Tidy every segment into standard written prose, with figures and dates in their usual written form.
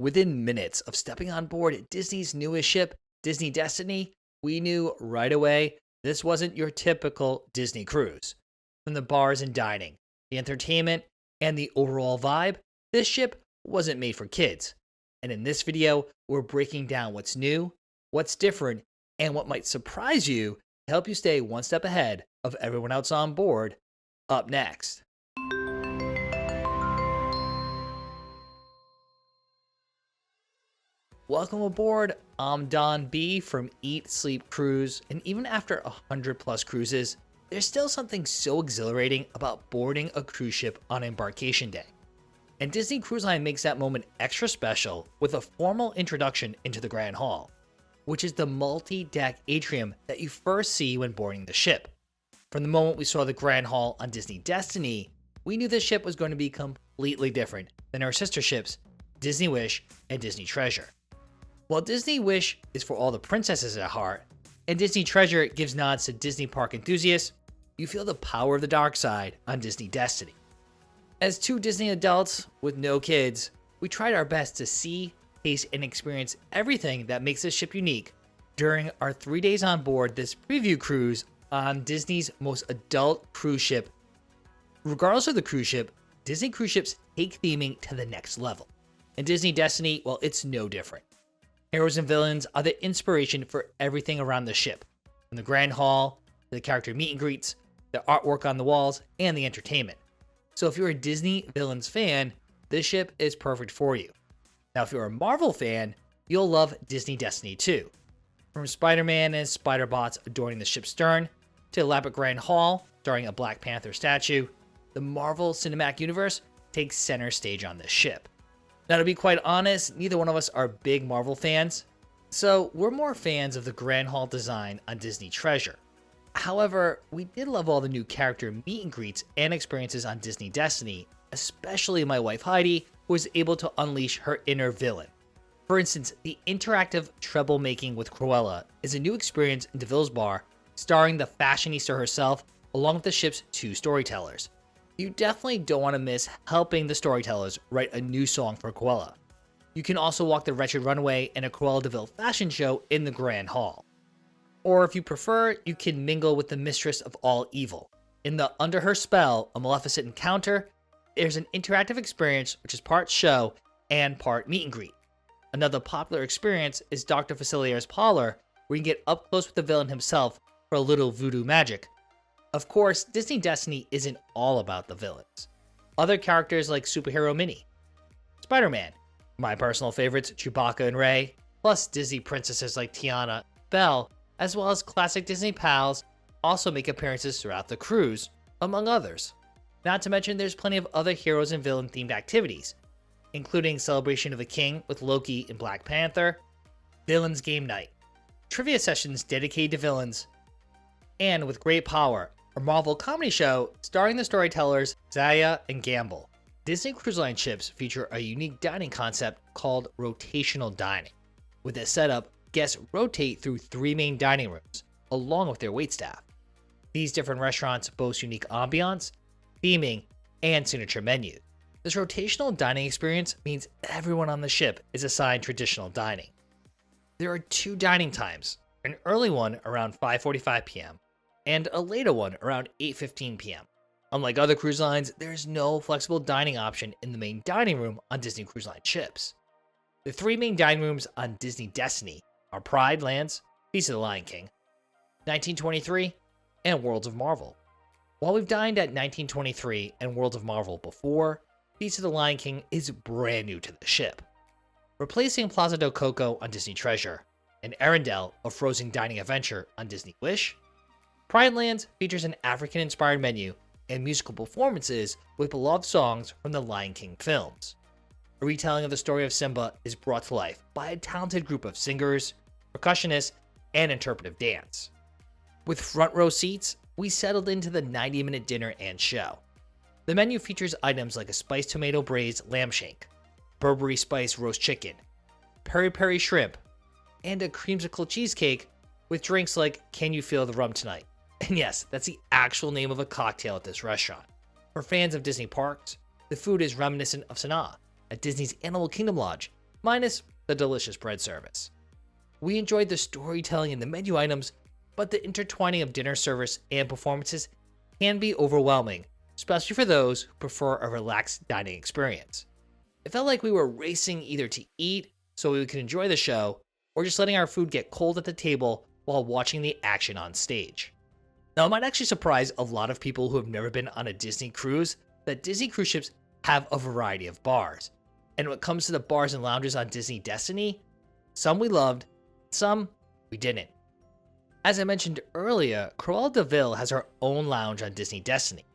Within minutes of stepping on board Disney's newest ship, Disney Destiny, we knew right away this wasn't your typical Disney cruise. From the bars and dining, the entertainment, and the overall vibe, this ship wasn't made for kids. And in this video, we're breaking down what's new, what's different, and what might surprise you to help you stay one step ahead of everyone else on board. Up next. Welcome aboard. I'm Don B from Eat, Sleep, Cruise, and even after 100 plus cruises, there's still something so exhilarating about boarding a cruise ship on embarkation day. And Disney Cruise Line makes that moment extra special with a formal introduction into the Grand Hall, which is the multi-deck atrium that you first see when boarding the ship. From the moment we saw the Grand Hall on Disney Destiny, we knew this ship was going to be completely different than our sister ships, Disney Wish and Disney Treasure. While Disney Wish is for all the princesses at heart, and Disney Treasure gives nods to Disney park enthusiasts, you feel the power of the dark side on Disney Destiny. As two Disney adults with no kids, we tried our best to see, taste, and experience everything that makes this ship unique during our 3 days on board this preview cruise on Disney's most adult cruise ship. Regardless of the cruise ship, Disney cruise ships take theming to the next level. And Disney Destiny, well, it's no different. Heroes and villains are the inspiration for everything around the ship, from the Grand Hall, to the character meet and greets, the artwork on the walls, and the entertainment. So if you're a Disney villains fan, this ship is perfect for you. Now if you're a Marvel fan, you'll love Disney Destiny too. From Spider-Man and Spider-Bots adorning the ship's stern, to elaborate Grand Hall starring a Black Panther statue, the Marvel Cinematic Universe takes center stage on this ship. Now, to be quite honest, neither one of us are big Marvel fans, so we're more fans of the Grand Hall design on Disney Treasure. However, we did love all the new character meet and greets and experiences on Disney Destiny, especially my wife Heidi, who was able to unleash her inner villain. For instance, the interactive treble making with Cruella is a new experience in DeVille's Bar, starring the fashionista herself, along with the ship's two storytellers. You definitely don't want to miss helping the storytellers write a new song for Cruella. You can also walk the Wretched Runaway in a Cruella DeVille fashion show in the Grand Hall. Or if you prefer, you can mingle with the Mistress of All Evil. In the Under Her Spell, a Maleficent encounter, there's an interactive experience which is part show and part meet and greet. Another popular experience is Dr. Facilier's Parlor, where you can get up close with the villain himself for a little voodoo magic. Of course, Disney Destiny isn't all about the villains. Other characters like Superhero Minnie, Spider-Man, my personal favorites Chewbacca and Rey, plus Disney princesses like Tiana, Belle, as well as classic Disney pals also make appearances throughout the cruise, among others. Not to mention there's plenty of other heroes and villain themed activities, including Celebration of the King with Loki and Black Panther, Villains Game Night, trivia sessions dedicated to villains, and with great power, a Marvel comedy show starring the storytellers Zaya and Gamble. Disney Cruise Line ships feature a unique dining concept called rotational dining. With this setup, guests rotate through 3 main dining rooms, along with their waitstaff. These different restaurants boast unique ambiance, theming, and signature menus. This rotational dining experience means everyone on the ship is assigned traditional dining. There are 2 dining times, an early one around 5:45 p.m. and a later one around 8:15 p.m. Unlike other cruise lines, there's no flexible dining option in the main dining room on Disney Cruise Line ships. The 3 main dining rooms on Disney Destiny are Pride Lands, Feast of the Lion King, 1923, and Worlds of Marvel. While we've dined at 1923 and Worlds of Marvel before, Feast of the Lion King is brand new to the ship. Replacing Plaza del Coco on Disney Treasure and Arendelle, a frozen dining adventure on Disney Wish, Pride Lands features an African-inspired menu and musical performances with beloved songs from the Lion King films. A retelling of the story of Simba is brought to life by a talented group of singers, percussionists, and interpretive dance. With front row seats, we settled into the 90-minute dinner and show. The menu features items like a spiced tomato braised lamb shank, Burberry spiced roast chicken, peri peri shrimp, and a creamsicle cheesecake with drinks like Can You Feel the Rum Tonight? And yes, that's the actual name of a cocktail at this restaurant. For fans of Disney parks, the food is reminiscent of Sanaa at Disney's Animal Kingdom Lodge, minus the delicious bread service. We enjoyed the storytelling in the menu items, but the intertwining of dinner service and performances can be overwhelming, especially for those who prefer a relaxed dining experience. It felt like we were racing either to eat so we could enjoy the show, or just letting our food get cold at the table while watching the action on stage. Now, it might actually surprise a lot of people who have never been on a Disney cruise that Disney cruise ships have a variety of bars. And when it comes to the bars and lounges on Disney Destiny, some we loved, some we didn't. As I mentioned earlier, Cruella de Vil has her own lounge on Disney Destiny.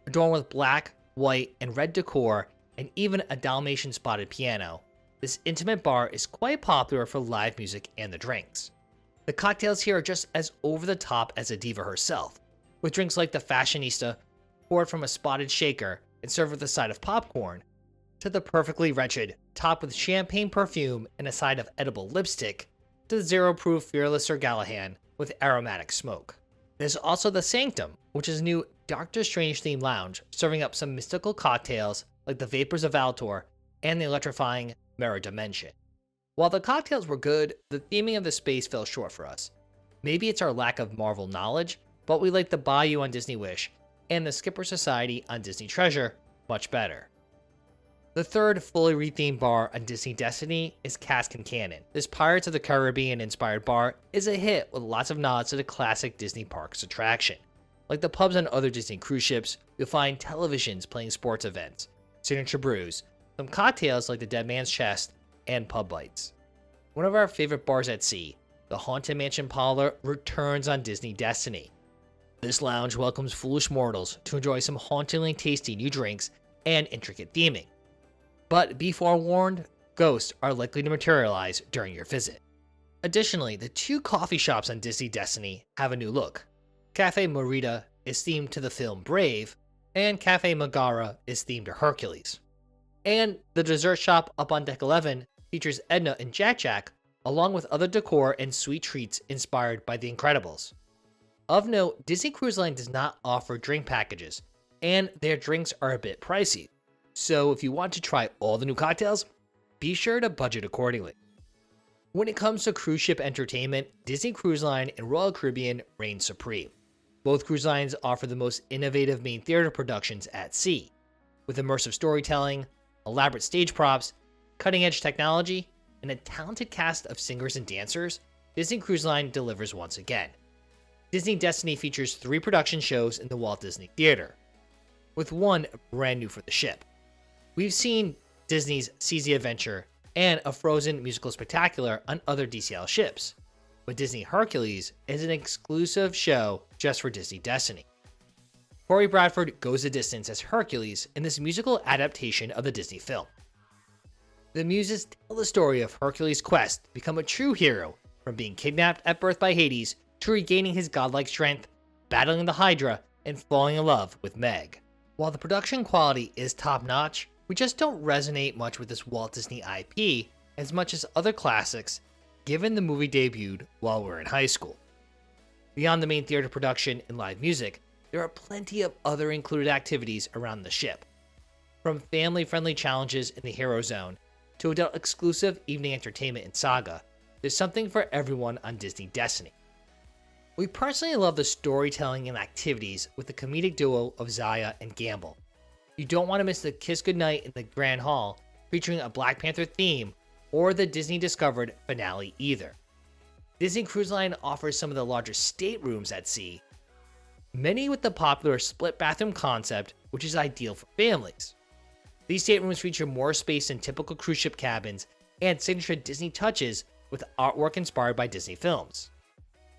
Adorned with black, white, and red decor, and even a Dalmatian spotted piano, this intimate bar is quite popular for live music and the drinks. The cocktails here are just as over the top as a diva herself, with drinks like the Fashionista, poured from a spotted shaker and served with a side of popcorn, to the perfectly wretched, topped with champagne perfume and a side of edible lipstick, to the zero-proof Fearless Sir Galahad with aromatic smoke. There's also the Sanctum, which is a new Doctor Strange-themed lounge, serving up some mystical cocktails like the Vapors of Altor and the electrifying Mirror Dimension. While the cocktails were good, the theming of the space fell short for us. Maybe it's our lack of Marvel knowledge, but we like the Bayou on Disney Wish and the Skipper Society on Disney Treasure much better. The third fully rethemed bar on Disney Destiny is Cask and Cannon. This Pirates of the Caribbean inspired bar is a hit with lots of nods to the classic Disney Parks attraction. Like the pubs on other Disney cruise ships, you'll find televisions playing sports events, signature brews, some cocktails like the Dead Man's Chest, and pub bites. One of our favorite bars at sea, the Haunted Mansion Parlor, returns on Disney Destiny. This lounge welcomes foolish mortals to enjoy some hauntingly tasty new drinks and intricate theming. But be forewarned, ghosts are likely to materialize during your visit. Additionally, the two coffee shops on Disney Destiny have a new look. Cafe Morita is themed to the film Brave, and Cafe Megara is themed to Hercules. And the dessert shop up on Deck 11 features Edna and Jack Jack, along with other decor and sweet treats inspired by The Incredibles. Of note, Disney Cruise Line does not offer drink packages, and their drinks are a bit pricey. So if you want to try all the new cocktails, be sure to budget accordingly. When it comes to cruise ship entertainment, Disney Cruise Line and Royal Caribbean reign supreme. Both cruise lines offer the most innovative main theater productions at sea, with immersive storytelling, elaborate stage props, cutting-edge technology, and a talented cast of singers and dancers. Disney Cruise Line delivers once again. Disney Destiny features 3 production shows in the Walt Disney Theater, with one brand new for the ship. We've seen Disney's Seas the Adventure and a Frozen musical spectacular on other DCL ships, but Disney Hercules is an exclusive show just for Disney Destiny. Corey Bradford goes the distance as Hercules in this musical adaptation of the Disney film. The Muses tell the story of Hercules' quest to become a true hero, from being kidnapped at birth by Hades to regaining his godlike strength, battling the Hydra, and falling in love with Meg. While the production quality is top-notch, we just don't resonate much with this Walt Disney IP as much as other classics, given the movie debuted while we were in high school. Beyond the main theater production and live music, there are plenty of other included activities around the ship. From family-friendly challenges in the Hero Zone to adult-exclusive evening entertainment in Saga, there's something for everyone on Disney Destiny. We personally love the storytelling and activities with the comedic duo of Zaya and Gamble. You don't want to miss the Kiss Goodnight in the Grand Hall, featuring a Black Panther theme, or the Disney Discovered finale either. Disney Cruise Line offers some of the larger staterooms at sea, many with the popular split bathroom concept, which is ideal for families. These staterooms feature more space than typical cruise ship cabins and signature Disney touches with artwork inspired by Disney films.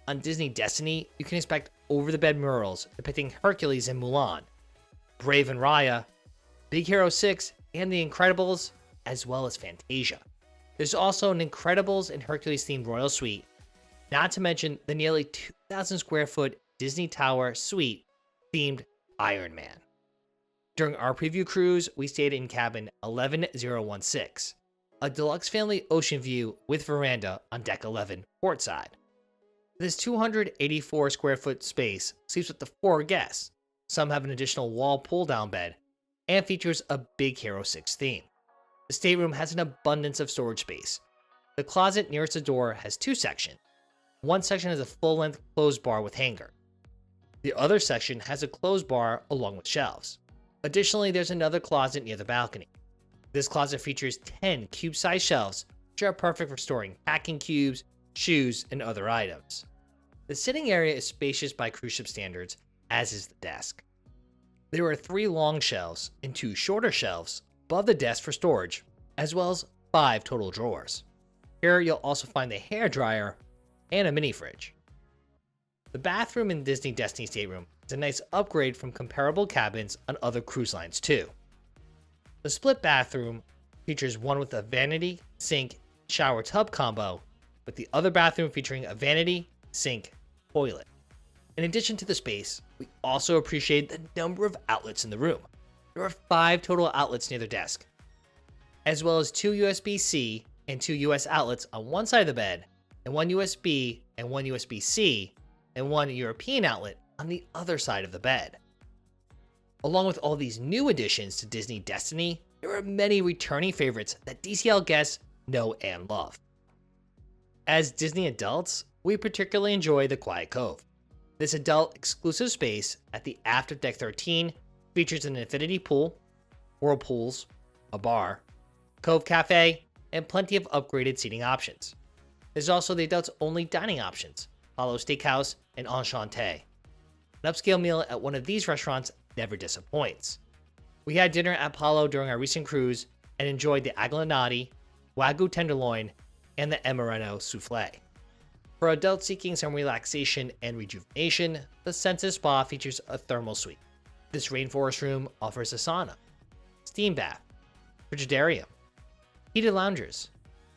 On Disney Destiny, you can expect over-the-bed murals depicting Hercules and Mulan, Brave and Raya, Big Hero 6, and The Incredibles, as well as Fantasia. There's also an Incredibles and Hercules-themed Royal Suite, not to mention the nearly 2,000 square foot Disney Tower Suite themed Iron Man. During our preview cruise, we stayed in cabin 11016, a deluxe family ocean view with veranda on deck 11 portside. This 284 square foot space sleeps up to 4 guests. Some have an additional wall pull-down bed and features a Big Hero 6 theme. The stateroom has an abundance of storage space. The closet nearest the door has two sections. One section has a full-length clothes bar with hanger. The other section has a clothes bar along with shelves. Additionally, there's another closet near the balcony. This closet features 10 cube-sized shelves, which are perfect for storing packing cubes, shoes, and other items. The sitting area is spacious by cruise ship standards, as is the desk. There are 3 long shelves and 2 shorter shelves above the desk for storage, as well as 5 total drawers. Here you'll also find the hair dryer and a mini fridge. The bathroom in Disney Destiny Stateroom is a nice upgrade from comparable cabins on other cruise lines too. The split bathroom features one with a vanity, sink, shower tub combo, with the other bathroom featuring a vanity, sink, toilet. In addition to the space, we also appreciate the number of outlets in the room. There are 5 total outlets near the desk, as well as 2 USB-C and 2 US outlets on one side of the bed, and 1 USB and 1 USB-C, and 1 European outlet on the other side of the bed. Along with all these new additions to Disney Destiny, there are many returning favorites that DCL guests know and love. As Disney adults, we particularly enjoy the Quiet Cove. This adult-exclusive space at the aft of Deck 13 features an infinity pool, whirlpools, a bar, Cove Cafe, and plenty of upgraded seating options. There's also the adults-only dining options, Apollo Steakhouse and Enchanté. An upscale meal at one of these restaurants never disappoints. We had dinner at Apollo during our recent cruise and enjoyed the aglinati, Wagyu tenderloin, and the Emereno souffle. For adults seeking some relaxation and rejuvenation, the Senses Spa features a thermal suite. This rainforest room offers a sauna, steam bath, frigidarium, heated loungers,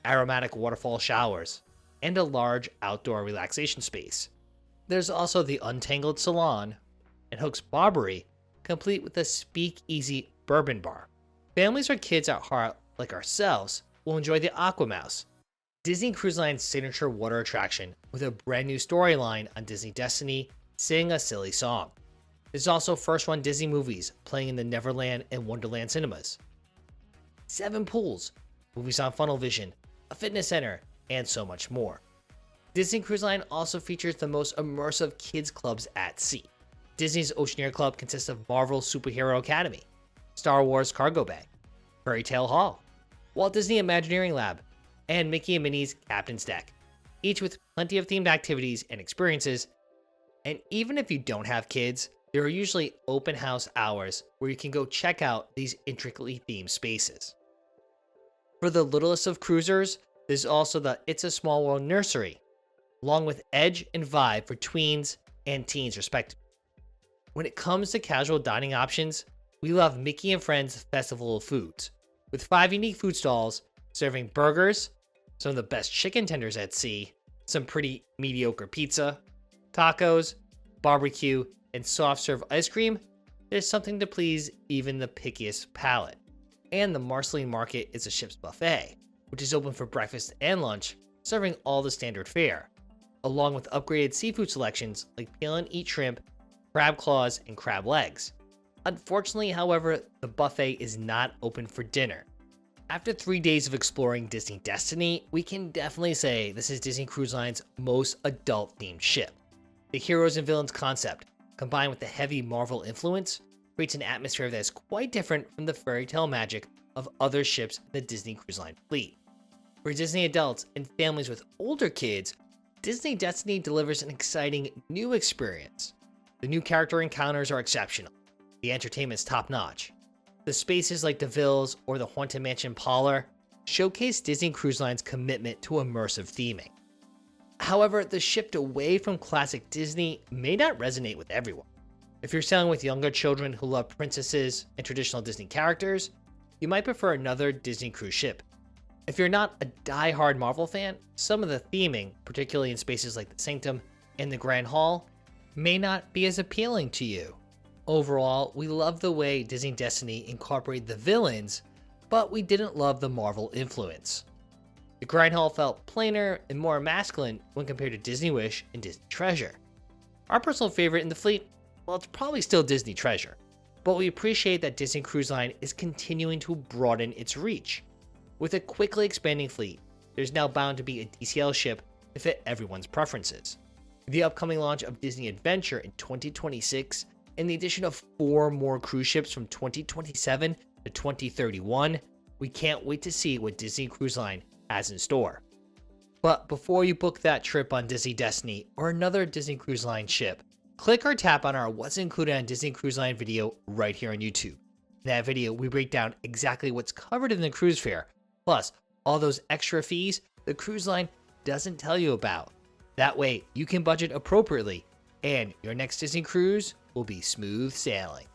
aromatic waterfall showers, and a large outdoor relaxation space. There's also the Untangled Salon and Hook's Barbary, complete with a speakeasy bourbon bar. Families or kids at heart like ourselves will enjoy the Aqua Mouse, Disney Cruise Line's signature water attraction with a brand new storyline on Disney Destiny, Sing a Silly Song. There's also first run Disney movies playing in the Neverland and Wonderland cinemas. 7 pools, movies on Funnel Vision, a fitness center, and so much more. Disney Cruise Line also features the most immersive kids clubs at sea. Disney's Oceaneer Club consists of Marvel Superhero Academy, Star Wars Cargo Bay, Fairy Tale Hall, Walt Disney Imagineering Lab, and Mickey and Minnie's Captain's Deck, each with plenty of themed activities and experiences. And even if you don't have kids, there are usually open house hours where you can go check out these intricately themed spaces. For the littlest of cruisers, there's also the It's a Small World nursery, along with Edge and Vibe for tweens and teens respectively. When it comes to casual dining options, we love Mickey and Friends Festival of Foods, with 5 unique food stalls serving burgers, some of the best chicken tenders at sea, some pretty mediocre pizza, tacos, barbecue, and soft serve ice cream. There's something to please even the pickiest palate. And the Marceline Market is a ship's buffet, which is open for breakfast and lunch, serving all the standard fare, along with upgraded seafood selections like peel and eat shrimp, crab claws, and crab legs. Unfortunately, however, the buffet is not open for dinner. After 3 days of exploring Disney Destiny, we can definitely say this is Disney Cruise Line's most adult-themed ship. The heroes and villains concept, combined with the heavy Marvel influence, creates an atmosphere that is quite different from the fairy tale magic of other ships in the Disney Cruise Line fleet. For Disney adults and families with older kids, Disney Destiny delivers an exciting new experience. The new character encounters are exceptional. The entertainment's top-notch. The spaces like DeVille's or the Haunted Mansion Parlor showcase Disney Cruise Line's commitment to immersive theming. However, the shift away from classic Disney may not resonate with everyone. If you're sailing with younger children who love princesses and traditional Disney characters, you might prefer another Disney cruise ship. If you're not a die-hard Marvel fan, some of the theming, particularly in spaces like the Sanctum and the Grand Hall, may not be as appealing to you. Overall, we love the way Disney Destiny incorporated the villains, but we didn't love the Marvel influence. The Grand Hall felt plainer and more masculine when compared to Disney Wish and Disney Treasure. Our personal favorite in the fleet, well, it's probably still Disney Treasure, but we appreciate that Disney Cruise Line is continuing to broaden its reach. With a quickly expanding fleet, there's now bound to be a DCL ship to fit everyone's preferences. The upcoming launch of Disney Adventure in 2026 and the addition of 4 more cruise ships from 2027 to 2031, we can't wait to see what Disney Cruise Line has in store. But before you book that trip on Disney Destiny or another Disney Cruise Line ship, click or tap on our What's Included on Disney Cruise Line video right here on YouTube. In that video, we break down exactly what's covered in the cruise fare, plus all those extra fees the cruise line doesn't tell you about. That way, you can budget appropriately, and your next Disney cruise will be smooth sailing.